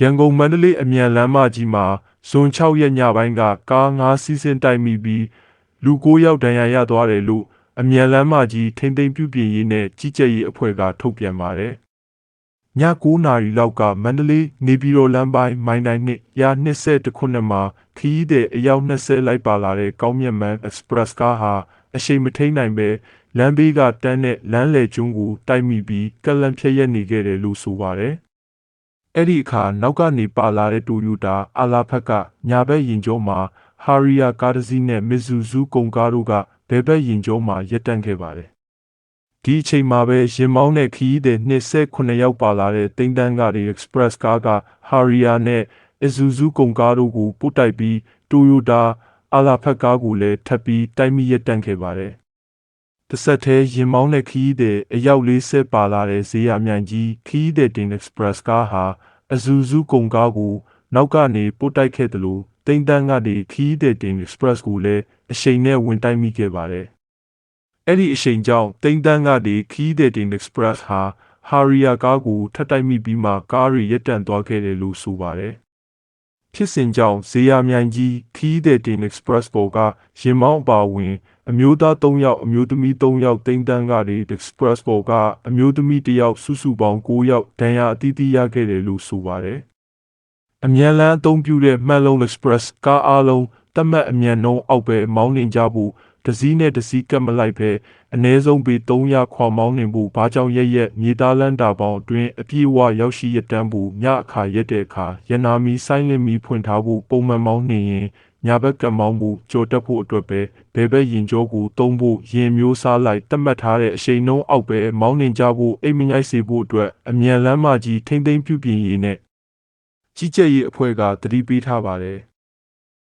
ရန်ကုန်မန္တလေးအမြန်လမ်းမကြီးမှာဇွန်6ရက်ညပိုင်းကကား9စီးဆင်းတိုက်မိပြီးလူ9ယောက်ဒဏ်ရာရသွားတယ်လို့အမြန်လမ်းမကြီးထိမ့်သိမ်းပြုပြင်ရေးနဲ့ကြီးကြပ်ရေးအဖွဲ့ကထုတ်ပြန်ပါတယ်။ည9နာရီလောက်ကမန္တလေးနေပြည်တော်လမ်းပိုင်းမိုင်းတိုင်းနဲ့120ခုနှစ်မှာခရီးသည်အယောက်20လိုက်ပါလာတဲ့ကောင်းမြတ်မန်း Express ကားဟာအရှိန်မထိန်နိုင်ပဲလမ်းဘေးကတန်းနဲ့လမ်းလယ်ကျွန်းကိုတိုက်မိပြီးကလန့်ဖြတ်ရက်နေခဲ့တယ်လို့ဆိုပါတယ်။အဲ့ဒီအခါနောက်ကနေပါလာတဲ့တိုယိုတာအာလာဖက်ကညာဘက်ရင်ကျောမှာဟာရီယာကားတစ်စီးနဲ့မစ်ဇူဇူးကုန်ကားတို့ကဘယ်ဘက်ရင်ကျောမှာရပ်တန့်ခဲ့ပါတယ်။ဒီအချိန်မှာပဲရင်မောင်းတဲ့ခရီးသည်28ယောက်ပါလာတဲ့တိမ်တန်းကားတွေ Express ကားကဟာရီယာနဲ့အဇူဇူးကုန်ကားတို့ကိုပုတ်တိုက်ပြီးတိုယိုတာအာလာဖက်ကားကိုလည်းထပ်ပြီးတိုက်မိရပ်တန့်ခဲ့ပါတယ်။တစ်ဆက်တည်းရင်မောင်းတဲ့ခရီးသည်အယောက်40ပါလာတဲ့ဈေးရမြိုင်ကြီးခရီးသည်တင် Express ကားဟာအဇူဇူးကုန်ကားကိုနောက်ကနေပုတ်တိုက်ခဲ့တယ်လို့တိမ်တန်းကနေခရီးသည်တင် Express ကိုလည်းအရှိန်နဲ့ဝင်တိုက်မိခဲ့ပါတယ်။အဲ့ဒီအရှိန်ကြောင့်တိမ်တန်းကနေခရီးသည်တင် Express ဟာရီယာကားကိုထပ်တိုက်မိပြီးမှကားတွေရပ်တန့်သွားခဲ့တယ်လို့ဆိုပါတယ်။ဖြစ်စဉ်ကြောင့်ဈေးရမြိုင်ကြီးခရီးသည်တင် Express ပေါ်ကရင်မောင်းအပါဝင်အမျိုးသား3ယောက်အမျိုးသမီး3ယောက်တိမ်တန်းကနေ Express ပေါ်ကအမျိုးသမီး1ယောက်စုစုပေါင်း9ယောက်ဒဏ်ရာအသီးသီးရခဲ့တယ်လို့ဆိုပါတယ်။အမြန်လန်းအသုံးပြုတဲ့မှန်လုံး Express ကားအားလုံးတတ်မှတ်အမြန်နှုန်းအောက်ပဲမောင်းနှင်ကြဖို့တစည်းနဲ့တစည်းကပ်မလိုက်ပဲအနည်းဆုံးပေ300ခွာမောင်းနှင်ဖို့ဘာကြောင့်ရက်မြေသားလန်းတာပေါင်းအတွင်းအပြည့်အဝရောက်ရှိရတန်းဖို့ညအခါရက်တဲ့အခါရနာမီဆိုင်းလင်းမီဖွင့်ထားဖို့ပုံမှန်မောင်းနှင်ရင်ညာဘက်ကမောင်းဖို့ကြော်တက်ဖို့အတွက်ပဲဘယ်ဘက်ရင်ကျောကိုသုံးဖို့ရင်မျိုးစားလိုက်တတ်မှတ်ထားတဲ့အရှိန်နှုန်းအောက်ပဲမောင်းနှင်ကြဖို့အိမ်မငိုက်စေဖို့အတွက်အမြန်လမ်းမကြီးထိမ့်သိမ်းပြုပြင်ရေးနဲ့ကြီးကြပ်ရေးအဖွဲ့ကသတိပေးထားပါတယ်။